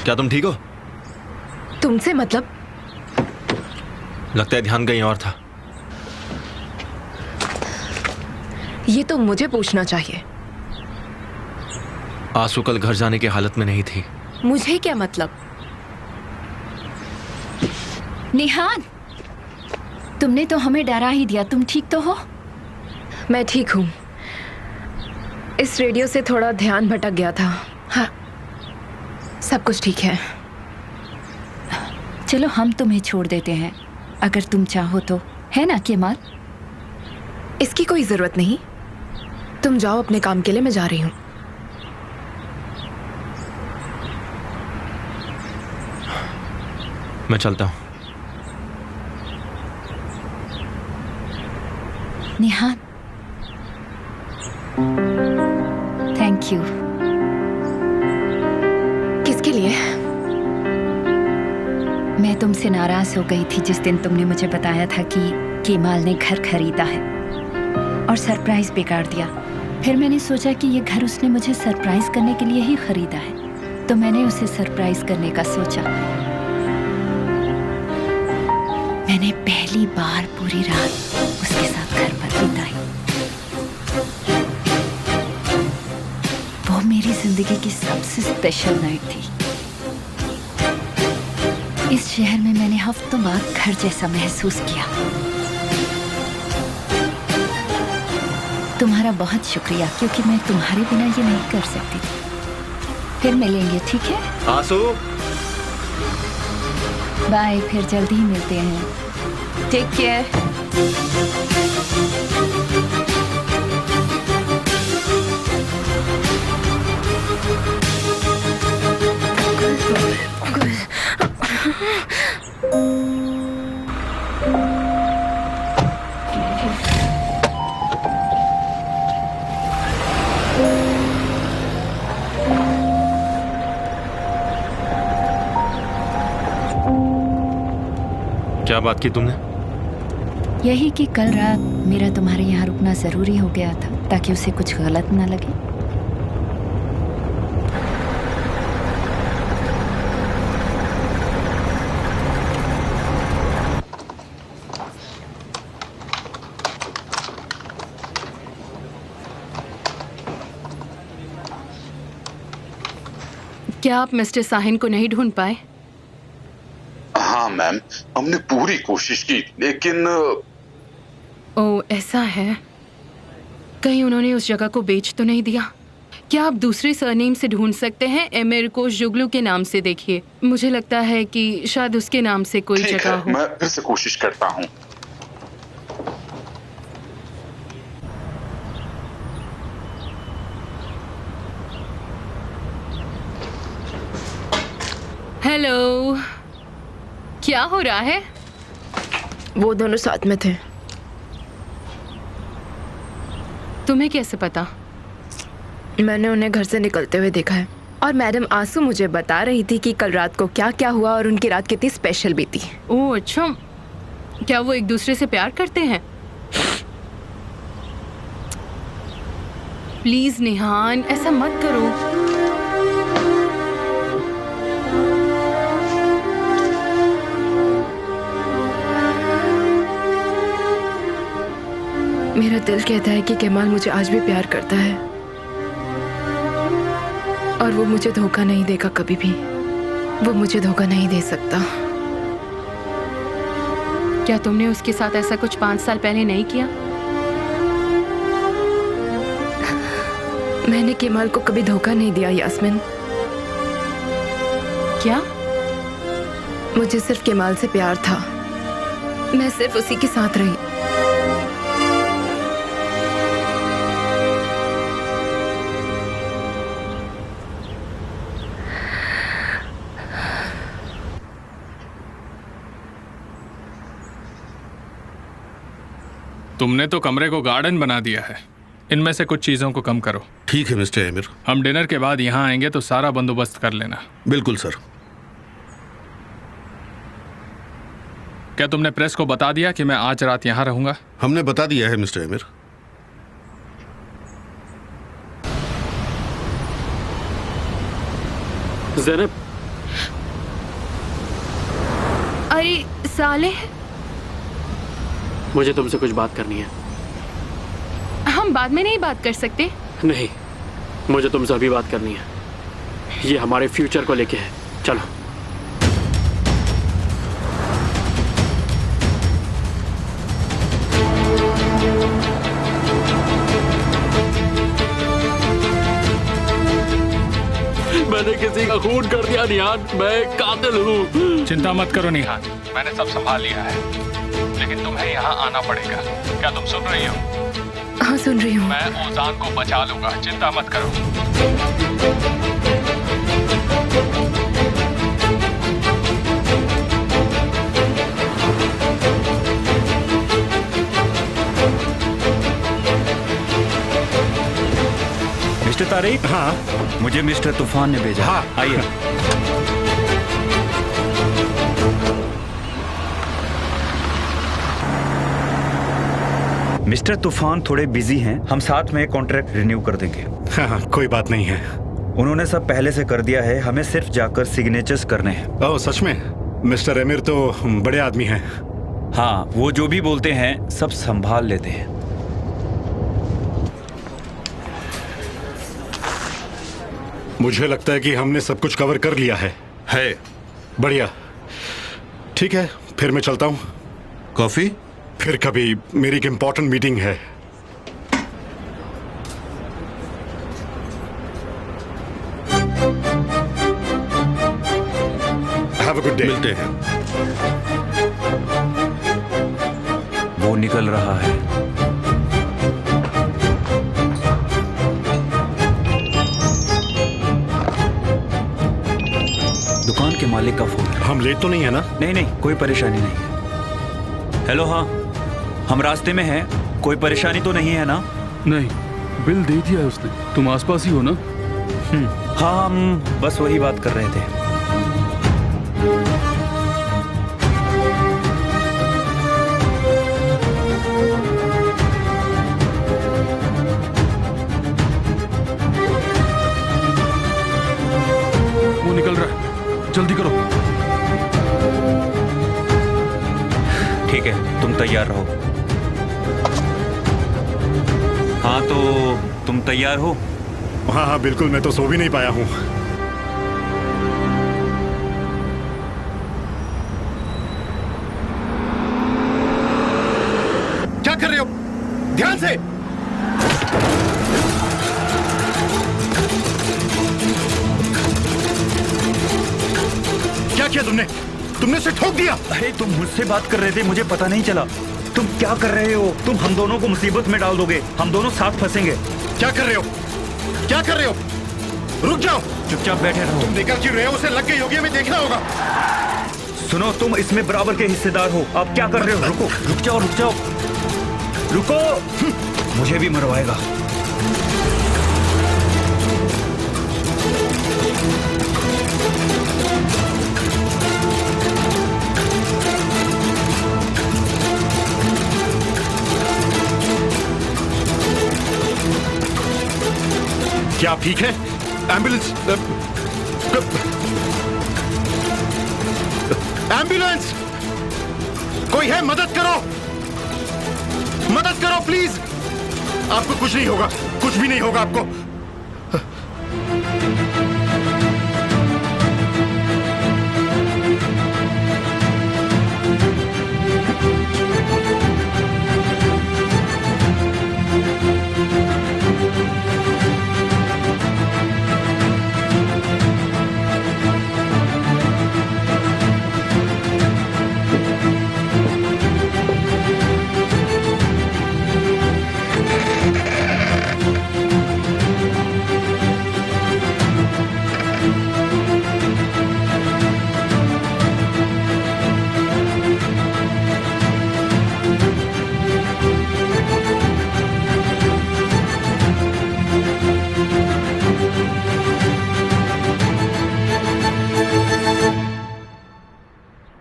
क्या तुम ठीक हो? तुमसे मतलब? लगता है ध्यान कहीं और था। ये तो मुझे पूछना चाहिए। आंसू कल घर जाने की हालत में नहीं थी। मुझे क्या मतलब? निहान, तुमने तो हमें डरा ही दिया। तुम ठीक तो हो? मैं ठीक हूँ। इस रेडियो से थोड़ा ध्यान भटक गया था। हाँ, सब कुछ ठीक है। चलो हम तुम्हें छोड़ देते हैं, अगर तुम चाहो तो, है ना केमाल? इसकी कोई जरूरत नहीं। तुम जाओ अपने काम के लिए, मैं जा रही हूँ। मैं चलता हूँ। निहान, थैंक यू। किसके लिए? मैं तुमसे नाराज हो गई थी जिस दिन तुमने मुझे बताया था कि केमाल ने घर खरीदा है और सरप्राइज बिगाड़ दिया। फिर मैंने सोचा कि ये घर उसने मुझे सरप्राइज करने के लिए ही खरीदा है, तो मैंने उसे सरप्राइज करने का सोचा। मैंने पहली बार पूरी रात उसके साथ घर पर बिताई। वो मेरी जिंदगी की सबसे स्पेशल नाइट थी। इस शहर में मैंने हफ्तों बाद घर जैसा महसूस किया। तुम्हारा बहुत शुक्रिया, क्योंकि मैं तुम्हारे बिना ये नहीं कर सकती थी। फिर मिलेंगे, ठीक है? आंसू, बाय, फिर जल्दी ही मिलते हैं। Take care. क्या बात की तुमने? यही कि कल रात मेरा तुम्हारे यहाँ रुकना जरूरी हो गया था, ताकि उसे कुछ गलत ना लगे। क्या आप मिस्टर साहिन को नहीं ढूंढ पाए? हाँ मैम, हमने पूरी कोशिश की, लेकिन ओह, ऐसा है। कहीं उन्होंने उस जगह को बेच तो नहीं दिया? क्या आप दूसरे सरनेम से ढूंढ सकते हैं? एमिर को जुगलू के नाम से देखिए। मुझे लगता है कि शायद उसके नाम से कोई ठीक जगह है, हो। मैं फिर से कोशिश करता हूँ। हेलो, क्या हो रहा है? वो दोनों साथ में थे। तुम्हें कैसे पता? मैंने उन्हें घर से निकलते हुए देखा है, और मैडम आंसू मुझे बता रही थी कि कल रात को क्या क्या हुआ और उनकी रात कितनी स्पेशल बीती। ओह अच्छा, क्या वो एक दूसरे से प्यार करते हैं? प्लीज निहान, ऐसा मत करो। मेरा दिल कहता है कि केमाल मुझे आज भी प्यार करता है, और वो मुझे धोखा नहीं देगा कभी भी। वो मुझे धोखा नहीं दे सकता। क्या तुमने उसके साथ ऐसा कुछ 5 साल पहले नहीं किया? मैंने केमाल को कभी धोखा नहीं दिया यास्मिन। क्या? मुझे सिर्फ केमाल से प्यार था। मैं सिर्फ उसी के साथ रही। तुमने तो कमरे को गार्डन बना दिया है। इनमें से कुछ चीज़ों को कम करो। ठीक है मिस्टर एमिर। हम डिनर के बाद यहाँ आएंगे तो सारा बंदोबस्त कर लेना। बिल्कुल सर। क्या तुमने प्रेस को बता दिया कि मैं आज रात यहाँ रहूंगा? हमने बता दिया है मिस्टर एमिर। ज़ैनब, अरे साले, मुझे तुमसे कुछ बात करनी है। हम बाद में नहीं बात कर सकते? नहीं, मुझे तुमसे अभी बात करनी है। ये हमारे फ्यूचर को लेके है। चलो। मैंने किसी का खून कर दिया निहान, मैं कातिल हूँ। चिंता मत करो निहान, मैंने सब संभाल लिया है। लेकिन तुम्हें यहाँ आना पड़ेगा। क्या तुम सुन रही हो? हाँ, सुन रही हूँ। मैं ओजान को बचा लूंगा, चिंता मत करो। मिस्टर तारिक। हाँ मुझे मिस्टर तूफान ने भेजा। हाँ आइए। मिस्टर तूफान थोड़े बिजी हैं, हम साथ में कॉन्ट्रैक्ट रिन्यू कर देंगे। हाँ, कोई बात नहीं है। उन्होंने सब पहले से कर दिया है, हमें सिर्फ जाकर सिग्नेचर्स करने हैं। ओह सच में? मिस्टर एमिर तो बड़े आदमी हैं। हाँ, वो जो भी बोलते हैं सब संभाल लेते हैं। मुझे लगता है कि हमने सब कुछ कवर कर लिया है। बढ़िया। ठीक है, फिर मैं चलता हूँ। कॉफी? फिर कभी, मेरी एक इम्पोर्टेंट मीटिंग है। Have a good day. मिलते हैं। वो निकल रहा है। दुकान के मालिक का फोन है। हम लेट तो नहीं है ना? नहीं नहीं, कोई परेशानी नहीं है। हेलो, हाँ, हम रास्ते में हैं। कोई परेशानी तो नहीं है ना? नहीं, बिल दे दिया है उसने। तुम आसपास ही हो ना? हाँ, हम बस वही बात कर रहे थे। वो निकल रहा है, जल्दी करो। ठीक है, तुम तैयार रहो। हाँ, तो तुम तैयार हो? हाँ हाँ बिल्कुल, मैं तो सो भी नहीं पाया हूँ। क्या कर रहे हो? ध्यान से। क्या किया तुमने? तुमने उसे ठोक दिया। अरे तुम मुझसे बात कर रहे थे, मुझे पता नहीं चला। तुम क्या कर रहे हो? तुम हम दोनों को मुसीबत में डाल दोगे, हम दोनों साथ फंसेंगे। क्या कर रहे हो? क्या कर रहे हो? रुक जाओ। चुपचाप बैठे रहो। तुम निकल क्यों रहे हो? उसे लग गई होगी, हमें देखना होगा। सुनो, तुम इसमें बराबर के हिस्सेदार हो। आप क्या कर रहे हो? रुको, रुक जाओ, रुक जाओ, रुको। मुझे भी मरवाएगा। क्या आप ठीक है? एम्बुलेंस, एम्बुलेंस, कोई है? मदद करो, मदद करो प्लीज। आपको कुछ नहीं होगा, कुछ भी नहीं होगा आपको।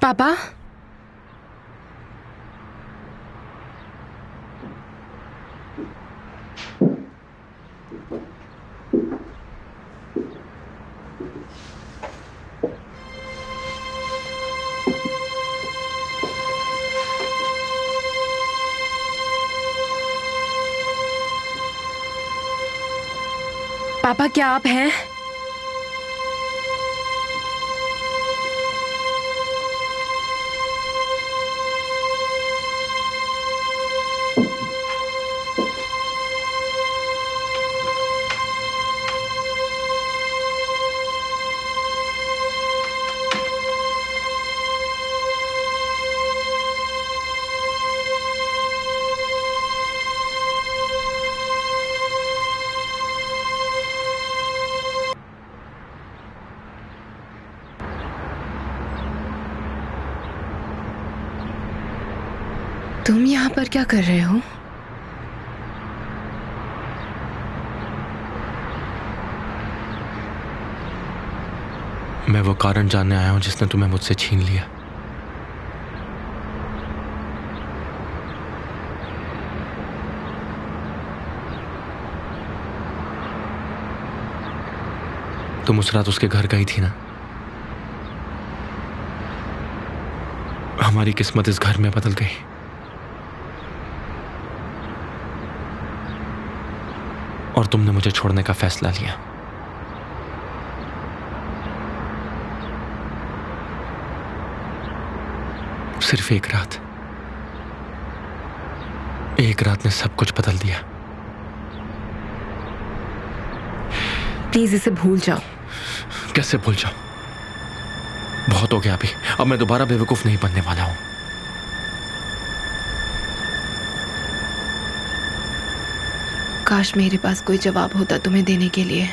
पापा, पापा क्या आप हैं? तुम यहाँ पर क्या कर रहे हो? मैं वो कारण जानने आया हूं जिसने तुम्हें मुझसे छीन लिया। तुम उस रात उसके घर गई थी ना? हमारी किस्मत इस घर में बदल गई। और तुमने मुझे छोड़ने का फैसला लिया। सिर्फ एक रात ने सब कुछ बदल दिया। प्लीज इसे भूल जाओ। कैसे भूल जाऊं? बहुत हो गया अभी। अब मैं दोबारा बेवकूफ नहीं बनने वाला हूं। काश मेरे पास कोई जवाब होता तुम्हें देने के लिए।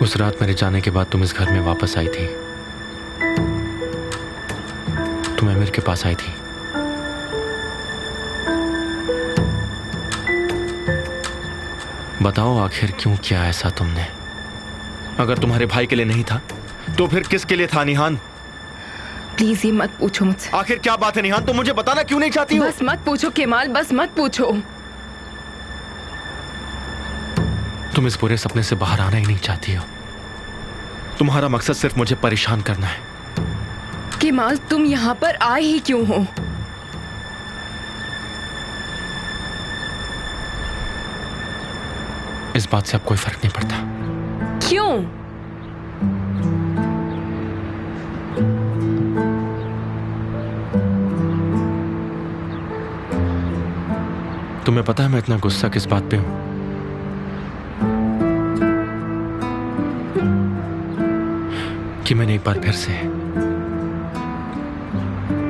उस रात मेरे जाने के बाद तुम इस घर में वापस आई थी। तुम अमीर के पास आई थी। बताओ आखिर क्यों किया ऐसा तुमने? अगर तुम्हारे भाई के लिए नहीं था तो फिर किसके लिए था निहान? प्लीज ये मत पूछो मुझसे। आखिर क्या बात है निहान? तुम मुझे बताना क्यों नहीं चाहती हो? बस मत पूछो केमाल, बस मत पूछो। तुम इस बुरे सपने से बाहर आना ही नहीं चाहती हो। तुम्हारा मकसद सिर्फ मुझे परेशान करना है। केमाल तुम यहाँ पर आए ही क्यों हो? इस बात से अब कोई फर्क नहीं पड़ता। क्यों? तुम्हें पता है मैं इतना गुस्सा किस बात पे हूं? कि मैंने एक बार फिर से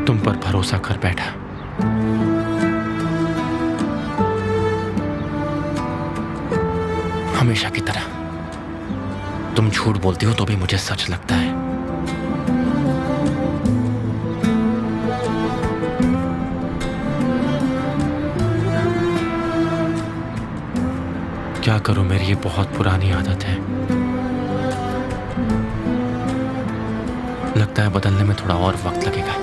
तुम पर भरोसा कर बैठा। हमेशा की तरह तुम झूठ बोलती हो तो भी मुझे सच लगता है। क्या करूं, मेरी ये बहुत पुरानी आदत है। लगता है बदलने में थोड़ा और वक्त लगेगा।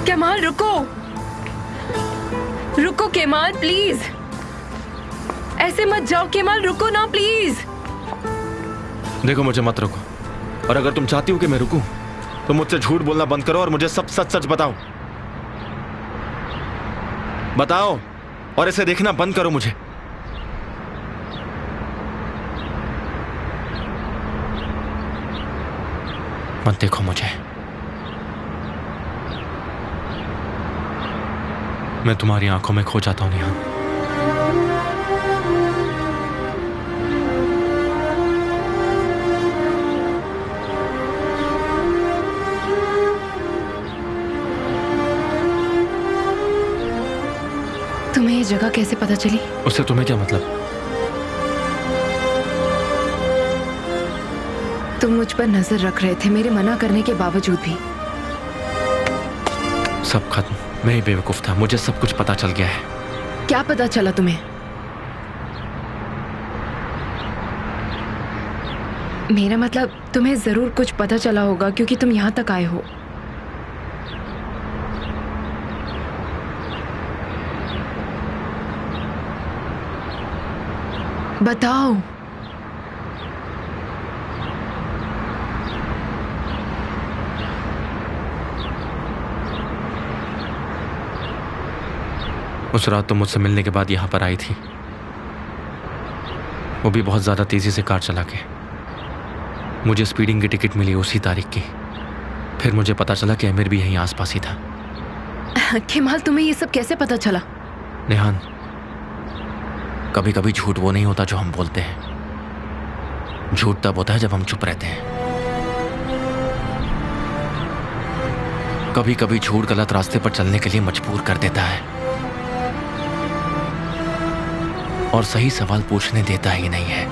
केमाल रुको, रुको केमाल प्लीज। ऐसे मत जाओ केमाल, रुको ना प्लीज। देखो मुझे मत रोको, और अगर तुम चाहती हो कि मैं रुकूं तो मुझसे झूठ बोलना बंद करो और मुझे सब सच सच बताओ। बताओ और इसे देखना बंद करो मुझे। मत देखो मुझे। मैं तुम्हारी आंखों में खो जाता हूं निहान। तुम्हें ये जगह कैसे पता चली? उससे तुम्हें क्या मतलब? तुम मुझ पर नजर रख रहे थे मेरे मना करने के बावजूद भी। सब खत्म। मैं ही बेवकूफ था, मुझे सब कुछ पता चल गया है। क्या पता चला तुम्हें? मेरा मतलब तुम्हें जरूर कुछ पता चला होगा क्योंकि तुम यहां तक आए हो। बताओ। उस रात तुम मुझसे मिलने के बाद यहां पर आई थी, वो भी बहुत ज्यादा तेजी से कार चला के। मुझे स्पीडिंग की टिकट मिली उसी तारीख की। फिर मुझे पता चला कि अमीर भी यहीं आसपास ही था। केमाल, तुम्हें ये सब कैसे पता चला? नेहान, कभी कभी झूठ वो नहीं होता जो हम बोलते हैं। झूठ तब होता है जब हम चुप रहते हैं। कभी कभी झूठ गलत रास्ते पर चलने के लिए मजबूर कर देता है और सही सवाल पूछने देता ही नहीं है।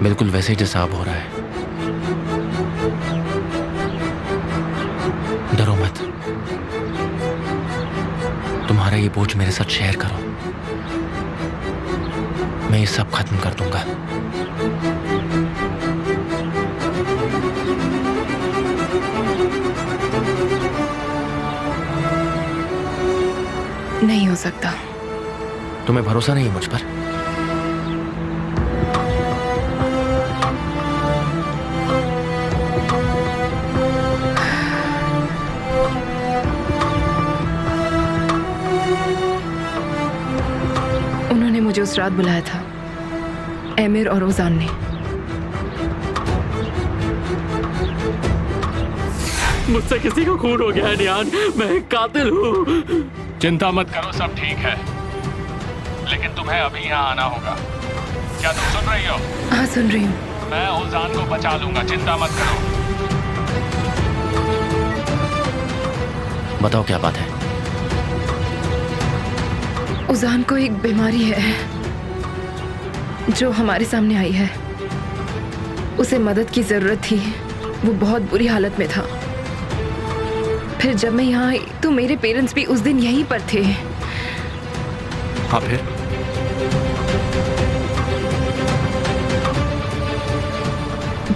बिल्कुल वैसे जैसा अब हो रहा है। डरो मत, तुम्हारा ये बोझ मेरे साथ शेयर करो, मैं ये सब खत्म कर दूंगा। नहीं हो सकता। तुम्हें भरोसा नहीं है मुझ पर? उन्होंने मुझे उस रात बुलाया था, एमिर और ओजान ने। मुझसे किसी का खून हो गया है निहान, मैं एक कातिल हूँ। चिंता मत करो, सब ठीक है, लेकिन तुम्हें अभी यहाँ आना होगा। क्या तुम सुन रही हो? हाँ, सुन रही हूँ। मैं ओजान को बचा लूंगा, चिंता मत करो। बताओ क्या बात है? ओजान को एक बीमारी है जो हमारे सामने आई है। उसे मदद की जरूरत थी, वो बहुत बुरी हालत में था। फिर जब मैं यहाँ आई तो मेरे पेरेंट्स भी उस दिन यहीं पर थे। हाँ, फिर?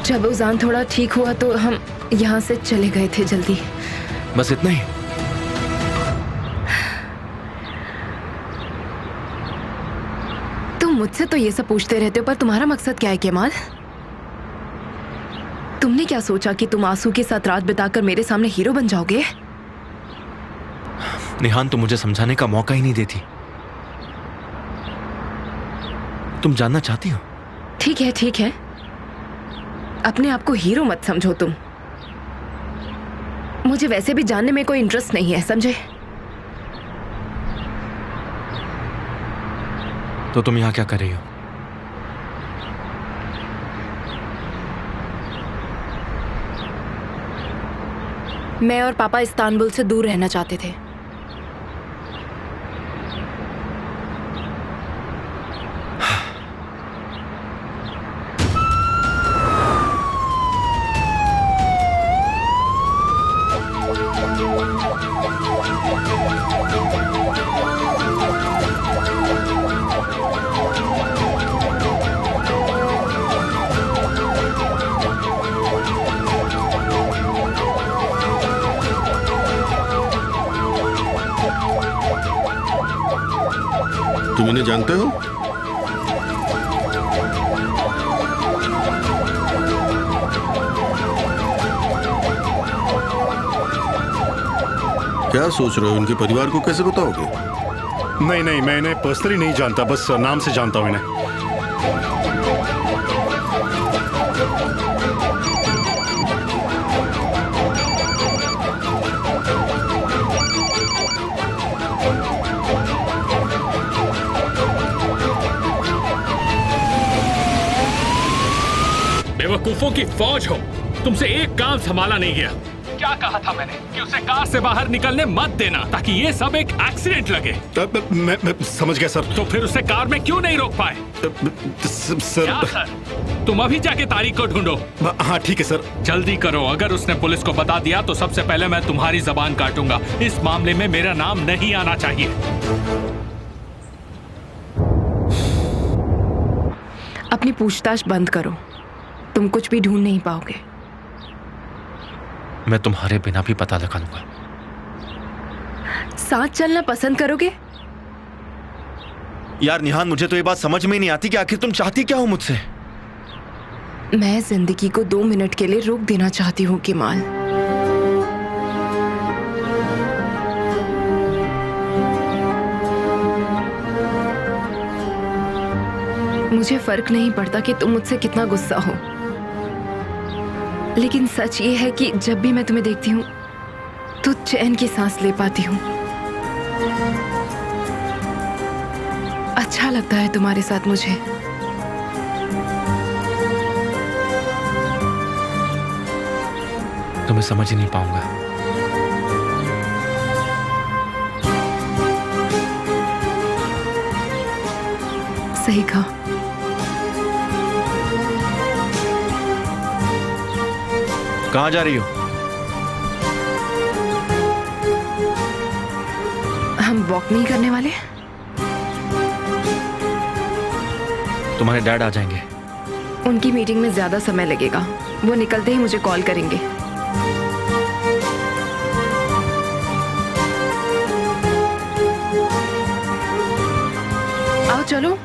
जब ओजान थोड़ा ठीक हुआ तो हम यहाँ से चले गए थे जल्दी। बस इतना ही? तुम मुझसे तो ये सब पूछते रहते हो, पर तुम्हारा मकसद क्या है केमाल? तुमने क्या सोचा कि तुम आंसू के साथ रात बिताकर मेरे सामने हीरो बन जाओगे? निहान, तुम मुझे समझाने का मौका ही नहीं देती। तुम जानना चाहती हो? ठीक है, ठीक है, अपने आप को हीरो मत समझो तुम। मुझे वैसे भी जानने में कोई इंटरेस्ट नहीं है, समझे? तो तुम यहाँ क्या कर रही हो? मैं और पापा इस्तांबुल से दूर रहना चाहते थे। तुम इन्हें जानते हो? क्या सोच रहे हो? इनके परिवार को कैसे बताओगे? नहीं नहीं, मैं इन्हें पर्सनली नहीं जानता, बस नाम से जानता हूं इन्हें। बेवकूफों की फौज हो, तुमसे एक काम संभाला नहीं गया। क्या कहा था मैंने कि उसे कार से बाहर निकलने मत देना ताकि ये सब एक एक्सीडेंट लगे। मैं समझ गया सर। तो फिर उसे कार में क्यों नहीं रोक पाए? सर क्या सर? तुम अभी जाके तारिक को ढूंढो। हाँ ठीक है सर। जल्दी करो, अगर उसने पुलिस को बता दिया तो सबसे पहले मैं तुम्हारी जबान काटूंगा। इस मामले में मेरा नाम नहीं आना चाहिए। अपनी पूछताछ बंद करो, तुम कुछ भी ढूंढ नहीं पाओगे। मैं तुम्हारे बिना भी पता लगा लूंगा। साथ चलना पसंद करोगे? यार निहान, मुझे तो ये बात समझ में ही नहीं आती कि आखिर तुम चाहती क्या हो मुझसे। मैं जिंदगी को 2 मिनट के लिए रोक देना चाहती हूँ किमाल। मुझे फर्क नहीं पड़ता कि तुम मुझसे कितना गुस्सा हो, लेकिन सच ये है कि जब भी मैं तुम्हें देखती हूँ तो चैन की सांस ले पाती हूँ। अच्छा लगता है तुम्हारे साथ मुझे। तुम्हें समझ ही नहीं पाऊंगा। सही कहा। कहाँ जा रही हो? हम वॉक नहीं करने वाले? तुम्हारे डैड आ जाएंगे। उनकी मीटिंग में ज्यादा समय लगेगा, वो निकलते ही मुझे कॉल करेंगे। आओ चलो।